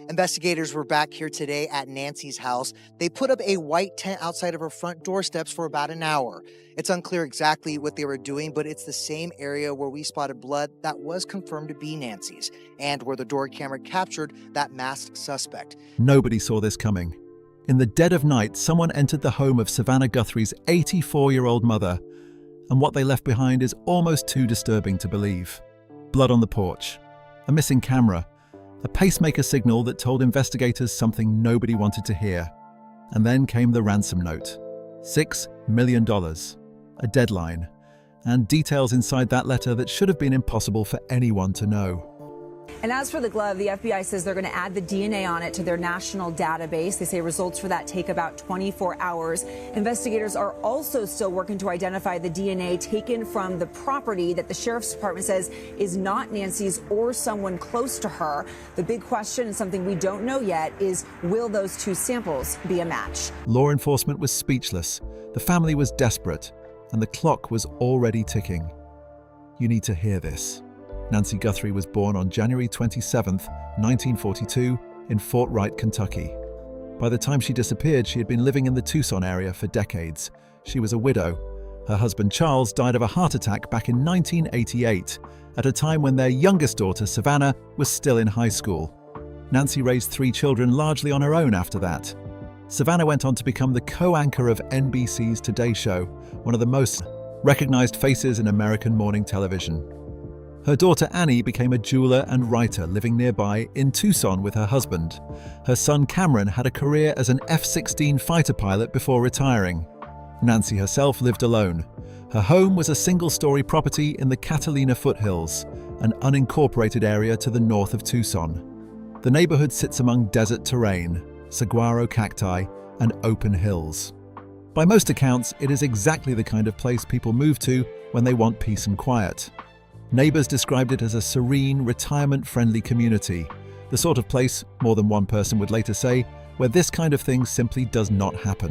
Investigators were back here today at Nancy's house. They put up a white tent outside of her front doorsteps for about an hour. It's unclear exactly what they were doing, but it's the same area where we spotted blood that was confirmed to be Nancy's, and where the door camera captured that masked suspect. Nobody saw this coming. In the dead of night, someone entered the home of Savannah Guthrie's 84-year-old mother, and what they left behind is almost too disturbing to believe. Blood on the porch, a missing camera, a pacemaker signal that told investigators something nobody wanted to hear. And then came the ransom note. $6 million, a deadline, and details inside that letter that should have been impossible for anyone to know. And as for the glove, the FBI says they're going to add the DNA on it to their national database. They say results for that take about 24 hours. Investigators are also still working to identify the DNA taken from the property that the sheriff's department says is not Nancy's or someone close to her. The big question, and something we don't know yet, is will those two samples be a match? Law enforcement was speechless. The family was desperate, and the clock was already ticking. You need to hear this. Nancy Guthrie was born on January 27, 1942, in Fort Wright, Kentucky. By the time she disappeared, she had been living in the Tucson area for decades. She was a widow. Her husband Charles died of a heart attack back in 1988, at a time when their youngest daughter, Savannah, was still in high school. Nancy raised 3 children largely on her own after that. Savannah went on to become the co-anchor of NBC's Today Show, one of the most recognized faces in American morning television. Her daughter Annie became a jeweler and writer living nearby in Tucson with her husband. Her son Cameron had a career as an F-16 fighter pilot before retiring. Nancy herself lived alone. Her home was a single-story property in the Catalina Foothills, an unincorporated area to the north of Tucson. The neighborhood sits among desert terrain, saguaro cacti, and open hills. By most accounts, it is exactly the kind of place people move to when they want peace and quiet. Neighbours described it as a serene, retirement-friendly community, the sort of place, more than one person would later say, where this kind of thing simply does not happen.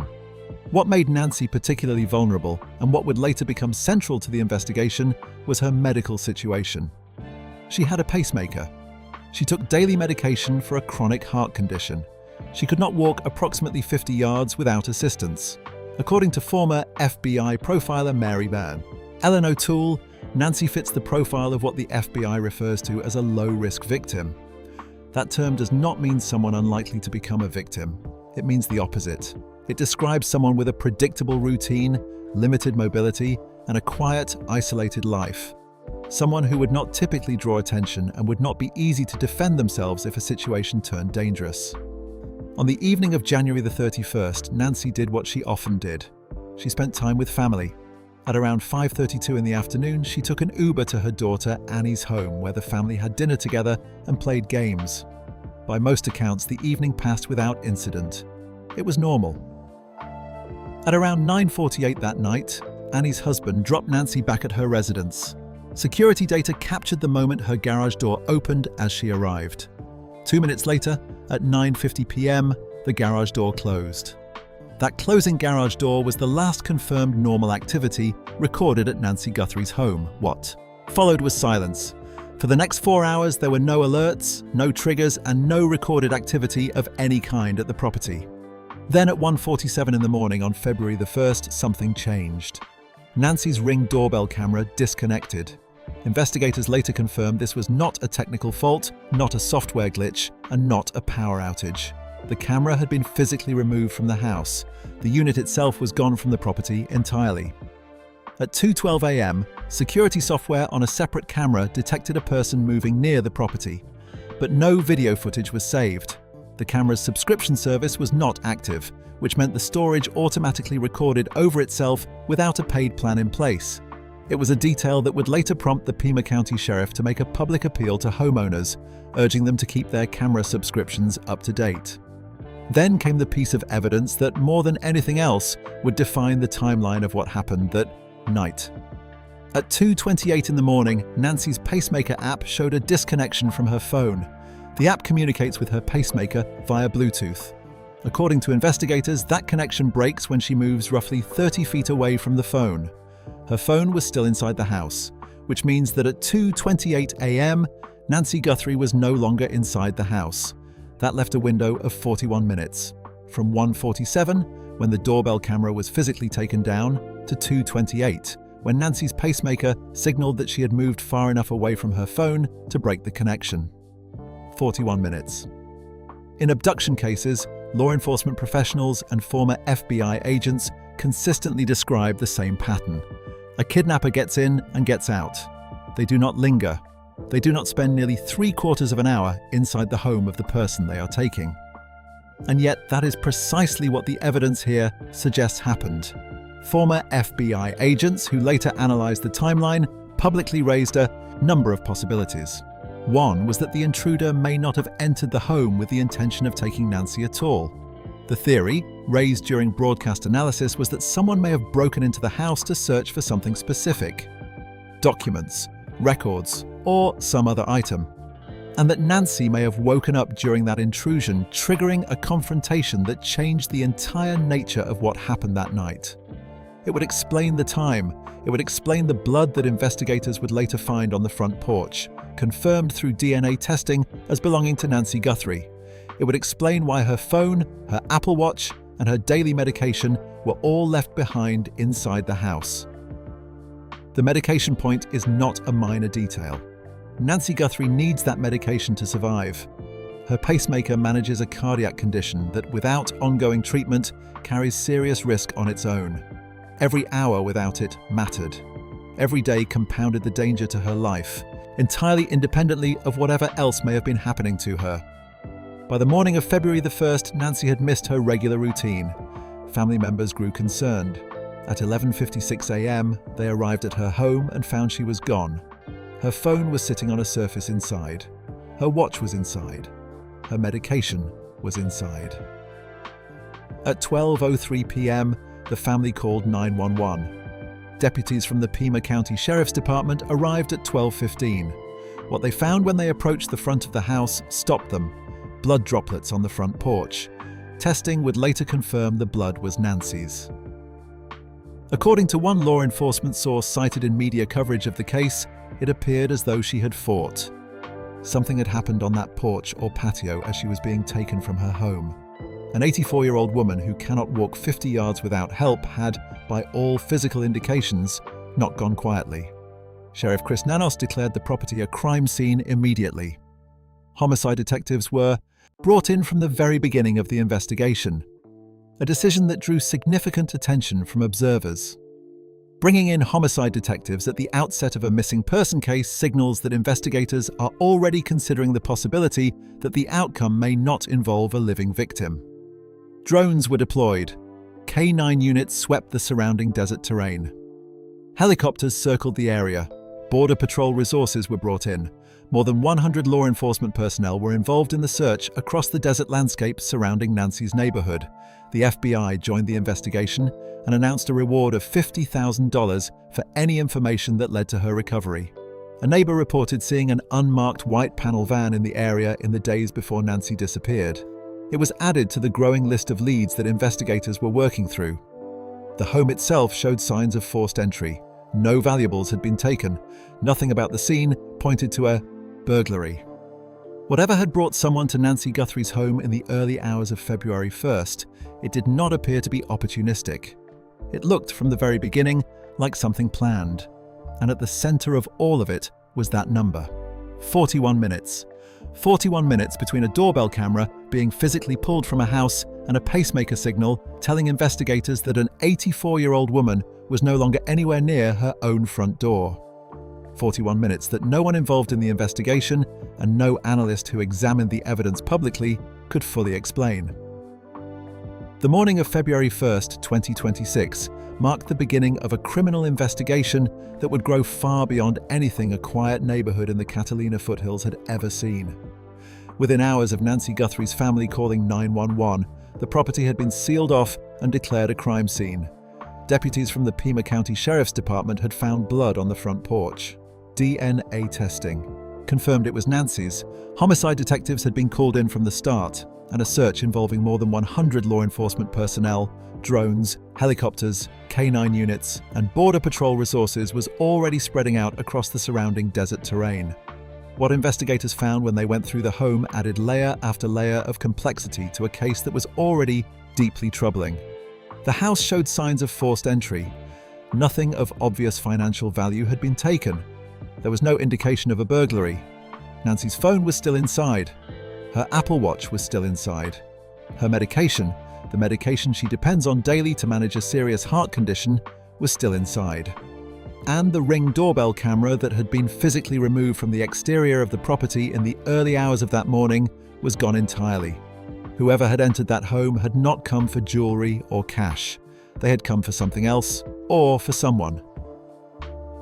What made Nancy particularly vulnerable, and what would later become central to the investigation, was her medical situation. She had a pacemaker. She took daily medication for a chronic heart condition. She could not walk approximately 50 yards without assistance. According to former FBI profiler Mary Byrne, Ellen O'Toole, Nancy fits the profile of what the FBI refers to as a low-risk victim. That term does not mean someone unlikely to become a victim. It means the opposite. It describes someone with a predictable routine, limited mobility, and a quiet, isolated life. Someone who would not typically draw attention and would not be easy to defend themselves if a situation turned dangerous. On the evening of January the 31st, Nancy did what she often did. She spent time with family. At around 5:32 in the afternoon, she took an Uber to her daughter Annie's home, where the family had dinner together and played games. By most accounts, the evening passed without incident. It was normal. At around 9:48 that night, Annie's husband dropped Nancy back at her residence. Security data captured the moment her garage door opened as she arrived. 2 minutes later, at 9:50 p.m., the garage door closed. That closing garage door was the last confirmed normal activity recorded at Nancy Guthrie's home. What followed was silence. For the next 4 hours, there were no alerts, no triggers, and no recorded activity of any kind at the property. Then at 1:47 in the morning on February the 1st, something changed. Nancy's Ring doorbell camera disconnected. Investigators later confirmed this was not a technical fault, not a software glitch, and not a power outage. The camera had been physically removed from the house. The unit itself was gone from the property entirely. At 2:12 a.m., security software on a separate camera detected a person moving near the property, but no video footage was saved. The camera's subscription service was not active, which meant the storage automatically recorded over itself without a paid plan in place. It was a detail that would later prompt the Pima County Sheriff to make a public appeal to homeowners, urging them to keep their camera subscriptions up to date. Then came the piece of evidence that, more than anything else, would define the timeline of what happened that night. At 2:28 in the morning, Nancy's pacemaker app showed a disconnection from her phone. The app communicates with her pacemaker via Bluetooth. According to investigators, that connection breaks when she moves roughly 30 feet away from the phone. Her phone was still inside the house, which means that at 2:28 a.m., Nancy Guthrie was no longer inside the house. That left a window of 41 minutes, from 1:47, when the doorbell camera was physically taken down, to 2:28, when Nancy's pacemaker signaled that she had moved far enough away from her phone to break the connection. 41 minutes. In abduction cases, law enforcement professionals and former FBI agents consistently describe the same pattern. A kidnapper gets in and gets out. They do not linger. They do not spend nearly 3/4 of an hour inside the home of the person they are taking. And yet, that is precisely what the evidence here suggests happened. Former FBI agents who later analysed the timeline publicly raised a number of possibilities. One was that the intruder may not have entered the home with the intention of taking Nancy at all. The theory, raised during broadcast analysis, was that someone may have broken into the house to search for something specific: documents, records, or some other item. And that Nancy may have woken up during that intrusion, triggering a confrontation that changed the entire nature of what happened that night. It would explain the time. It would explain the blood that investigators would later find on the front porch, confirmed through DNA testing as belonging to Nancy Guthrie. It would explain why her phone, her Apple Watch, and her daily medication were all left behind inside the house. The medication point is not a minor detail. Nancy Guthrie needs that medication to survive. Her pacemaker manages a cardiac condition that, without ongoing treatment, carries serious risk on its own. Every hour without it mattered. Every day compounded the danger to her life, entirely independently of whatever else may have been happening to her. By the morning of February the 1st, Nancy had missed her regular routine. Family members grew concerned. At 11:56 a.m., they arrived at her home and found she was gone. Her phone was sitting on a surface inside. Her watch was inside. Her medication was inside. At 12:03 p.m., the family called 911. Deputies from the Pima County Sheriff's Department arrived at 12:15. What they found when they approached the front of the house stopped them: blood droplets on the front porch. Testing would later confirm the blood was Nancy's. According to one law enforcement source cited in media coverage of the case, it appeared as though she had fought. Something had happened on that porch or patio as she was being taken from her home. An 84-year-old woman who cannot walk 50 yards without help had, by all physical indications, not gone quietly. Sheriff Chris Nanos declared the property a crime scene immediately. Homicide detectives were brought in from the very beginning of the investigation, a decision that drew significant attention from observers. Bringing in homicide detectives at the outset of a missing person case signals that investigators are already considering the possibility that the outcome may not involve a living victim. Drones were deployed. K9 units swept the surrounding desert terrain. Helicopters circled the area. Border Patrol resources were brought in. More than 100 law enforcement personnel were involved in the search across the desert landscape surrounding Nancy's neighbourhood. The FBI joined the investigation and announced a reward of $50,000 for any information that led to her recovery. A neighbour reported seeing an unmarked white panel van in the area in the days before Nancy disappeared. It was added to the growing list of leads that investigators were working through. The home itself showed signs of forced entry. No valuables had been taken. Nothing about the scene pointed to a burglary. Whatever had brought someone to Nancy Guthrie's home in the early hours of February 1st, it did not appear to be opportunistic. It looked from the very beginning like something planned. And at the center of all of it was that number: 41 minutes. 41 minutes between a doorbell camera being physically pulled from a house and a pacemaker signal telling investigators that an 84-year-old woman was no longer anywhere near her own front door. 41 minutes that no one involved in the investigation and no analyst who examined the evidence publicly could fully explain. The morning of February 1st, 2026, marked the beginning of a criminal investigation that would grow far beyond anything a quiet neighbourhood in the Catalina Foothills had ever seen. Within hours of Nancy Guthrie's family calling 911, the property had been sealed off and declared a crime scene. Deputies from the Pima County Sheriff's Department had found blood on the front porch. DNA testing confirmed it was Nancy's. Homicide detectives had been called in from the start, and a search involving more than 100 law enforcement personnel, drones, helicopters, K9 units, and Border Patrol resources was already spreading out across the surrounding desert terrain. What investigators found when they went through the home added layer after layer of complexity to a case that was already deeply troubling. The house showed signs of forced entry. Nothing of obvious financial value had been taken. There was no indication of a burglary. Nancy's phone was still inside. Her Apple Watch was still inside. Her medication, the medication she depends on daily to manage a serious heart condition, was still inside. And the Ring doorbell camera that had been physically removed from the exterior of the property in the early hours of that morning was gone entirely. Whoever had entered that home had not come for jewelry or cash. They had come for something else, or for someone.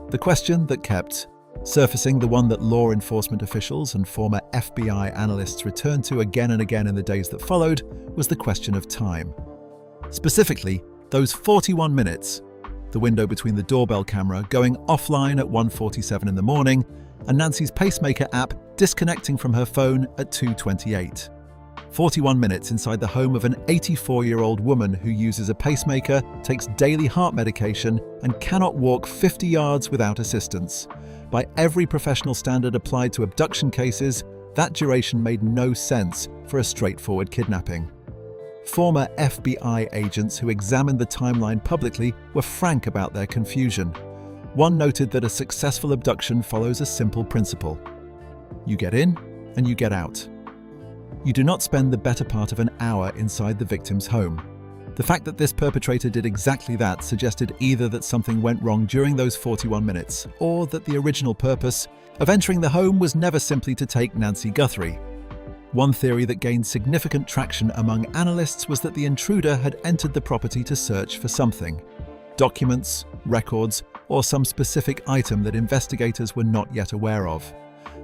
The question that kept surfacing, the one that law enforcement officials and former FBI analysts returned to again and again in the days that followed, was the question of time. Specifically, those 41 minutes, the window between the doorbell camera going offline at 1:47 in the morning and Nancy's pacemaker app disconnecting from her phone at 2:28. 41 minutes inside the home of an 84-year-old woman who uses a pacemaker, takes daily heart medication, and cannot walk 50 yards without assistance. By every professional standard applied to abduction cases, that duration made no sense for a straightforward kidnapping. Former FBI agents who examined the timeline publicly were frank about their confusion. One noted that a successful abduction follows a simple principle. You get in and you get out. You do not spend the better part of an hour inside the victim's home. The fact that this perpetrator did exactly that suggested either that something went wrong during those 41 minutes, or that the original purpose of entering the home was never simply to take Nancy Guthrie. One theory that gained significant traction among analysts was that the intruder had entered the property to search for something. Documents, records, or some specific item that investigators were not yet aware of.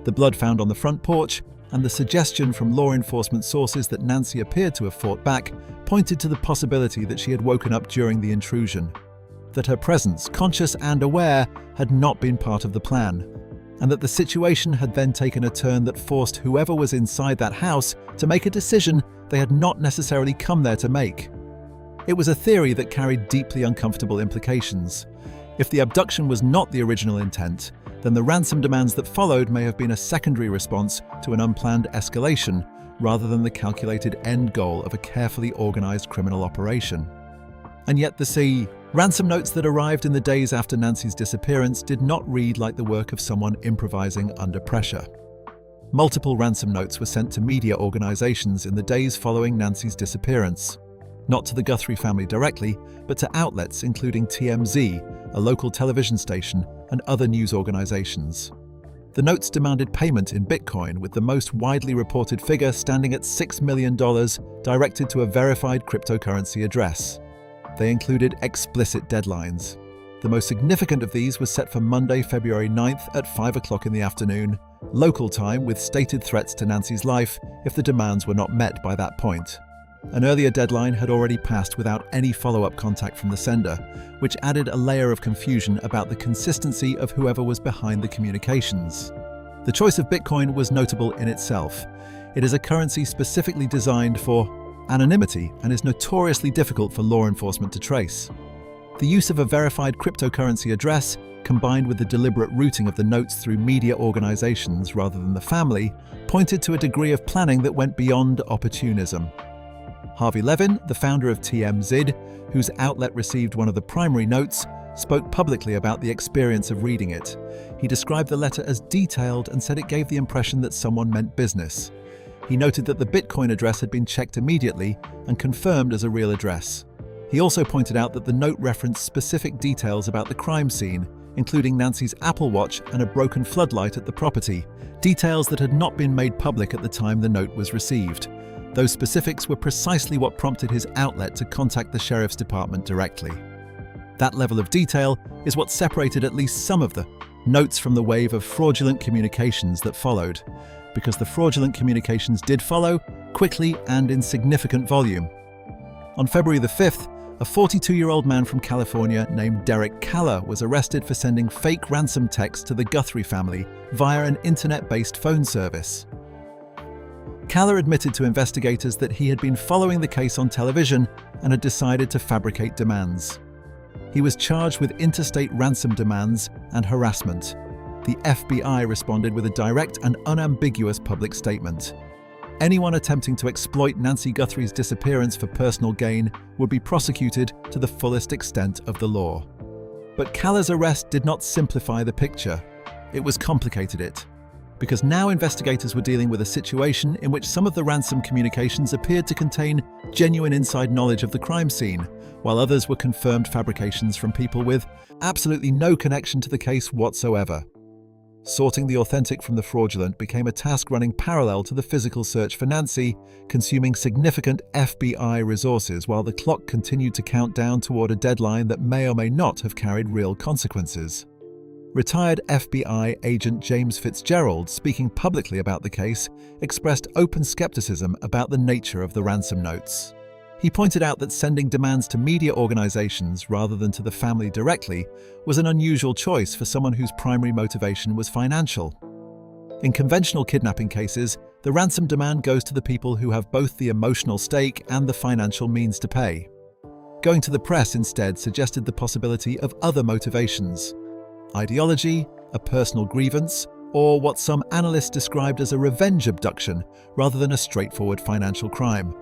The blood found on the front porch and the suggestion from law enforcement sources that Nancy appeared to have fought back pointed to the possibility that she had woken up during the intrusion, that her presence, conscious and aware, had not been part of the plan, and that the situation had then taken a turn that forced whoever was inside that house to make a decision they had not necessarily come there to make. It was a theory that carried deeply uncomfortable implications. If the abduction was not the original intent, then the ransom demands that followed may have been a secondary response to an unplanned escalation, rather than the calculated end goal of a carefully organized criminal operation. And yet the ransom notes that arrived in the days after Nancy's disappearance did not read like the work of someone improvising under pressure. Multiple ransom notes were sent to media organizations in the days following Nancy's disappearance. Not to the Guthrie family directly, but to outlets including TMZ, a local television station, and other news organizations. The notes demanded payment in Bitcoin, with the most widely reported figure standing at $6 million directed to a verified cryptocurrency address. They included explicit deadlines. The most significant of these was set for Monday, February 9th at 5 o'clock in the afternoon, local time, with stated threats to Nancy's life if the demands were not met by that point. An earlier deadline had already passed without any follow-up contact from the sender, which added a layer of confusion about the consistency of whoever was behind the communications. The choice of Bitcoin was notable in itself. It is a currency specifically designed for anonymity and is notoriously difficult for law enforcement to trace. The use of a verified cryptocurrency address, combined with the deliberate routing of the notes through media organizations rather than the family, pointed to a degree of planning that went beyond opportunism. Harvey Levin, the founder of TMZ, whose outlet received one of the primary notes, spoke publicly about the experience of reading it. He described the letter as detailed and said it gave the impression that someone meant business. He noted that the Bitcoin address had been checked immediately and confirmed as a real address. He also pointed out that the note referenced specific details about the crime scene, including Nancy's Apple Watch and a broken floodlight at the property, details that had not been made public at the time the note was received. Those specifics were precisely what prompted his outlet to contact the sheriff's department directly. That level of detail is what separated at least some of the notes from the wave of fraudulent communications that followed, because the fraudulent communications did follow, quickly and in significant volume. On February the 5th, a 42-year-old man from California named Derek Kaller was arrested for sending fake ransom texts to the Guthrie family via an internet-based phone service. Kaller admitted to investigators that he had been following the case on television and had decided to fabricate demands. He was charged with interstate ransom demands and harassment. the FBI responded with a direct and unambiguous public statement. Anyone attempting to exploit Nancy Guthrie's disappearance for personal gain would be prosecuted to the fullest extent of the law. But Cala's arrest did not simplify the picture. It was complicated it. Because now investigators were dealing with a situation in which some of the ransom communications appeared to contain genuine inside knowledge of the crime scene, while others were confirmed fabrications from people with absolutely no connection to the case whatsoever. Sorting the authentic from the fraudulent became a task running parallel to the physical search for Nancy, consuming significant FBI resources while the clock continued to count down toward a deadline that may or may not have carried real consequences. Retired FBI agent James Fitzgerald, speaking publicly about the case, expressed open skepticism about the nature of the ransom notes. He pointed out that sending demands to media organizations rather than to the family directly was an unusual choice for someone whose primary motivation was financial. In conventional kidnapping cases, the ransom demand goes to the people who have both the emotional stake and the financial means to pay. Going to the press instead suggested the possibility of other motivations: ideology, a personal grievance, or what some analysts described as a revenge abduction rather than a straightforward financial crime.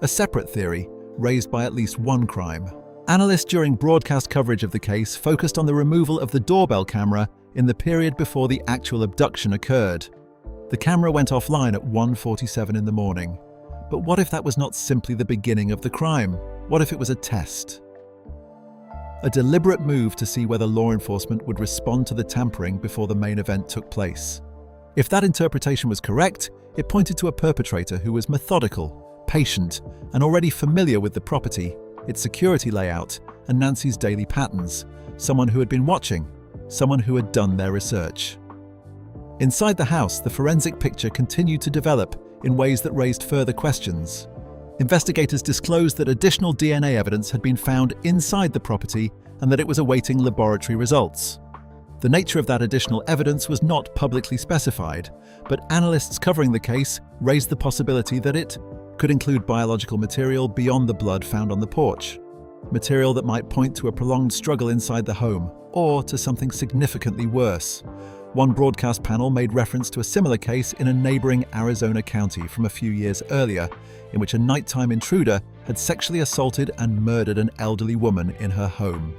A separate theory, raised by at least one crime. Analysts during broadcast coverage of the case focused on the removal of the doorbell camera in the period before the actual abduction occurred. The camera went offline at 1:47 in the morning. But what if that was not simply the beginning of the crime? What if it was a test? A deliberate move to see whether law enforcement would respond to the tampering before the main event took place. If that interpretation was correct, it pointed to a perpetrator who was methodical, patient, and already familiar with the property, its security layout, and Nancy's daily patterns. Someone who had been watching, someone who had done their research. Inside the house, the forensic picture continued to develop in ways that raised further questions. Investigators disclosed that additional DNA evidence had been found inside the property and that it was awaiting laboratory results. The nature of that additional evidence was not publicly specified, but analysts covering the case raised the possibility that it could include biological material beyond the blood found on the porch, material that might point to a prolonged struggle inside the home, or to something significantly worse. One broadcast panel made reference to a similar case in a neighboring Arizona county from a few years earlier, in which a nighttime intruder had sexually assaulted and murdered an elderly woman in her home.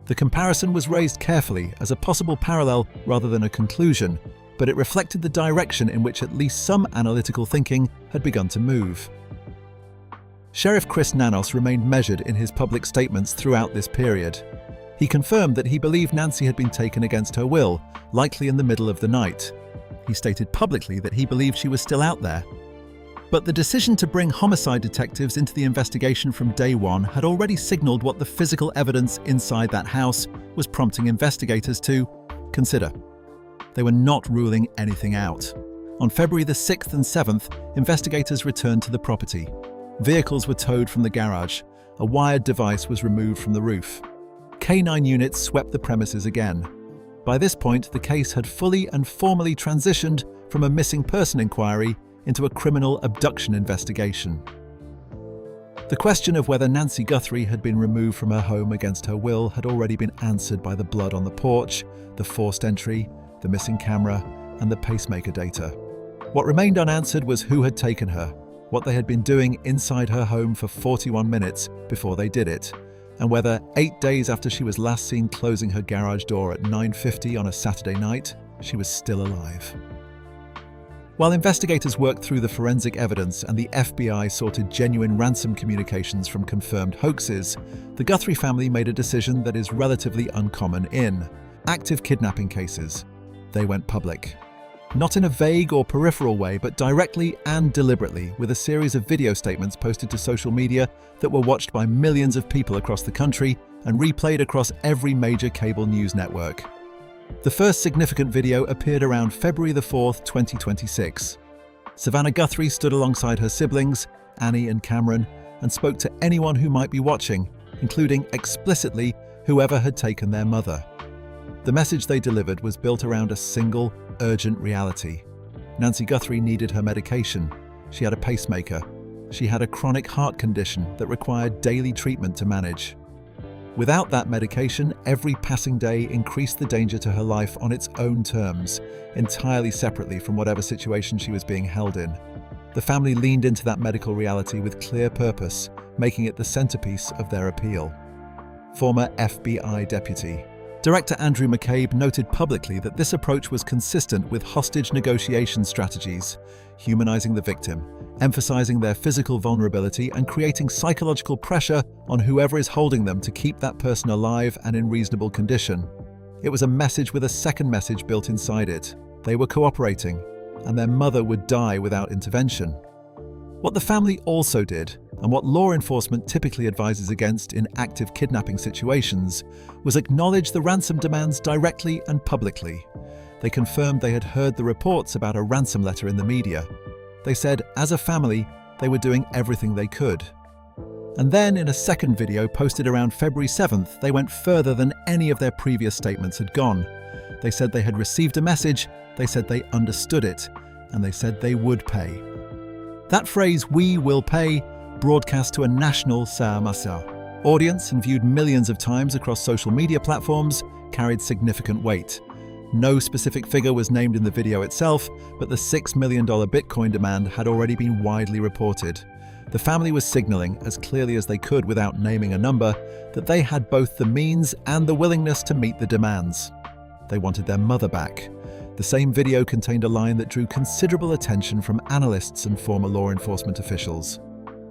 The comparison was raised carefully as a possible parallel rather than a conclusion, but it reflected the direction in which at least some analytical thinking had begun to move. Sheriff Chris Nanos remained measured in his public statements throughout this period. He confirmed that he believed Nancy had been taken against her will, likely in the middle of the night. He stated publicly that he believed she was still out there. But the decision to bring homicide detectives into the investigation from day one had already signaled what the physical evidence inside that house was prompting investigators to consider. They were not ruling anything out. On February the 6th and 7th, investigators returned to the property. Vehicles were towed from the garage. A wired device was removed from the roof. K9 units swept the premises again. By this point, the case had fully and formally transitioned from a missing person inquiry into a criminal abduction investigation. The question of whether Nancy Guthrie had been removed from her home against her will had already been answered by the blood on the porch, the forced entry, the missing camera, and the pacemaker data. What remained unanswered was who had taken her, what they had been doing inside her home for 41 minutes before they did it, and whether 8 days after she was last seen closing her garage door at 9:50 on a Saturday night, she was still alive. While investigators worked through the forensic evidence and the FBI sorted genuine ransom communications from confirmed hoaxes, the Guthrie family made a decision that is relatively uncommon in active kidnapping cases. They went public. Not in a vague or peripheral way, but directly and deliberately, with a series of video statements posted to social media that were watched by millions of people across the country and replayed across every major cable news network. The first significant video appeared around February the 4th, 2026. Savannah Guthrie stood alongside her siblings, Annie and Cameron, and spoke to anyone who might be watching, including explicitly whoever had taken their mother. The message they delivered was built around a single, urgent reality. Nancy Guthrie needed her medication. She had a pacemaker. She had a chronic heart condition that required daily treatment to manage. Without that medication, every passing day increased the danger to her life on its own terms, entirely separately from whatever situation she was being held in. The family leaned into that medical reality with clear purpose, making it the centerpiece of their appeal. Former FBI deputy Director Andrew McCabe noted publicly that this approach was consistent with hostage negotiation strategies, humanizing the victim, emphasizing their physical vulnerability, and creating psychological pressure on whoever is holding them to keep that person alive and in reasonable condition. It was a message with a second message built inside it. They were cooperating, and their mother would die without intervention. What the family also did, and what law enforcement typically advises against in active kidnapping situations, was acknowledge the ransom demands directly and publicly. They confirmed they had heard the reports about a ransom letter in the media. They said, as a family, they were doing everything they could. And then, in a second video posted around February 7th, they went further than any of their previous statements had gone. They said they had received a message, they said they understood it, and they said they would pay. That phrase, "we will pay," broadcast to a national audience and viewed millions of times across social media platforms, carried significant weight. No specific figure was named in the video itself, but the $6 million Bitcoin demand had already been widely reported. The family was signaling, as clearly as they could without naming a number, that they had both the means and the willingness to meet the demands. They wanted their mother back. The same video contained a line that drew considerable attention from analysts and former law enforcement officials.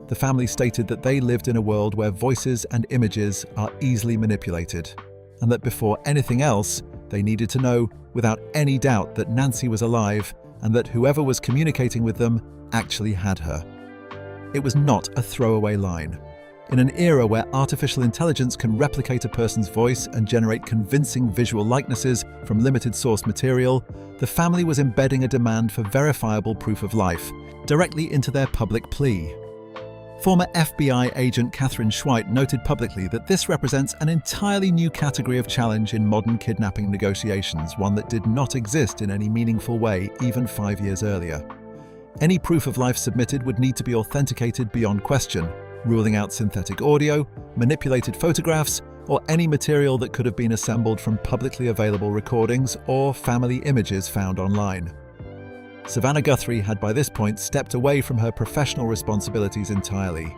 The family stated that they lived in a world where voices and images are easily manipulated, and that before anything else, they needed to know without any doubt that Nancy was alive and that whoever was communicating with them actually had her. It was not a throwaway line. In an era where artificial intelligence can replicate a person's voice and generate convincing visual likenesses from limited source material, the family was embedding a demand for verifiable proof of life directly into their public plea. Former FBI agent Catherine Schweit noted publicly that this represents an entirely new category of challenge in modern kidnapping negotiations, one that did not exist in any meaningful way even 5 years earlier. Any proof of life submitted would need to be authenticated beyond question, ruling out synthetic audio, manipulated photographs, or any material that could have been assembled from publicly available recordings or family images found online. Savannah Guthrie had by this point stepped away from her professional responsibilities entirely.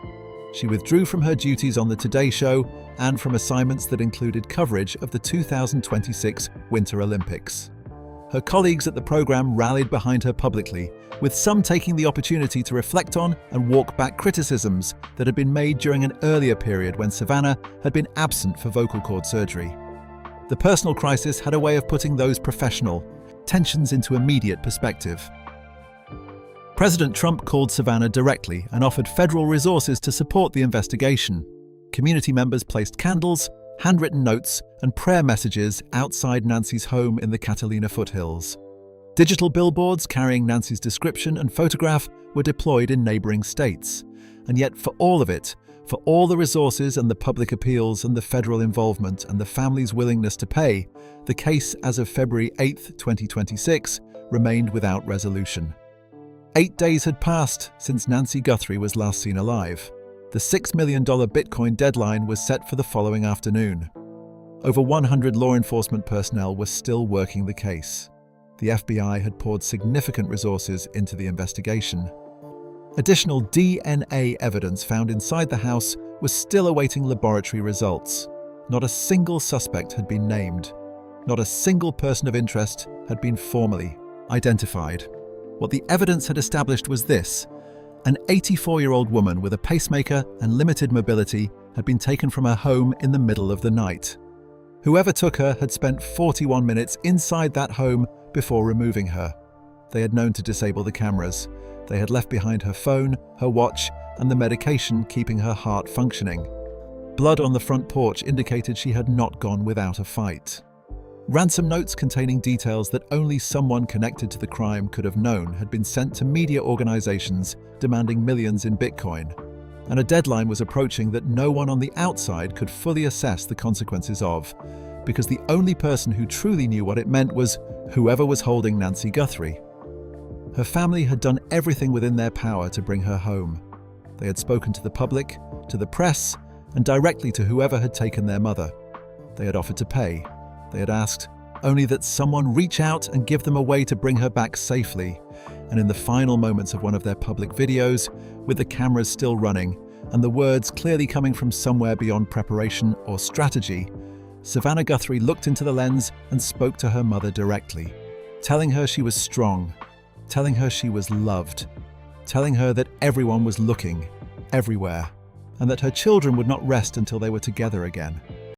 She withdrew from her duties on the Today Show and from assignments that included coverage of the 2026 Winter Olympics. Her colleagues at the program rallied behind her publicly, with some taking the opportunity to reflect on and walk back criticisms that had been made during an earlier period when Savannah had been absent for vocal cord surgery. The personal crisis had a way of putting those professional tensions into immediate perspective. President Trump called Savannah directly and offered federal resources to support the investigation. Community members placed candles, handwritten notes, and prayer messages outside Nancy's home in the Catalina Foothills. Digital billboards carrying Nancy's description and photograph were deployed in neighboring states. And yet for all of it, for all the resources and the public appeals and the federal involvement and the family's willingness to pay, the case as of February 8, 2026, remained without resolution. 8 days had passed since Nancy Guthrie was last seen alive. The $6 million Bitcoin deadline was set for the following afternoon. Over 100 law enforcement personnel were still working the case. The FBI had poured significant resources into the investigation. Additional DNA evidence found inside the house was still awaiting laboratory results. Not a single suspect had been named. Not a single person of interest had been formally identified. What the evidence had established was this: an 84-year-old woman with a pacemaker and limited mobility had been taken from her home in the middle of the night. Whoever took her had spent 41 minutes inside that home before removing her. They had known to disable the cameras. They had left behind her phone, her watch, and the medication keeping her heart functioning. Blood on the front porch indicated she had not gone without a fight. Ransom notes containing details that only someone connected to the crime could have known had been sent to media organizations demanding millions in Bitcoin. And a deadline was approaching that no one on the outside could fully assess the consequences of, because the only person who truly knew what it meant was whoever was holding Nancy Guthrie. Her family had done everything within their power to bring her home. They had spoken to the public, to the press, and directly to whoever had taken their mother. They had offered to pay. They had asked only that someone reach out and give them a way to bring her back safely. And in the final moments of one of their public videos, with the cameras still running and the words clearly coming from somewhere beyond preparation or strategy, Savannah Guthrie looked into the lens and spoke to her mother directly, telling her she was strong, telling her she was loved, telling her that everyone was looking, everywhere, and that her children would not rest until they were together again.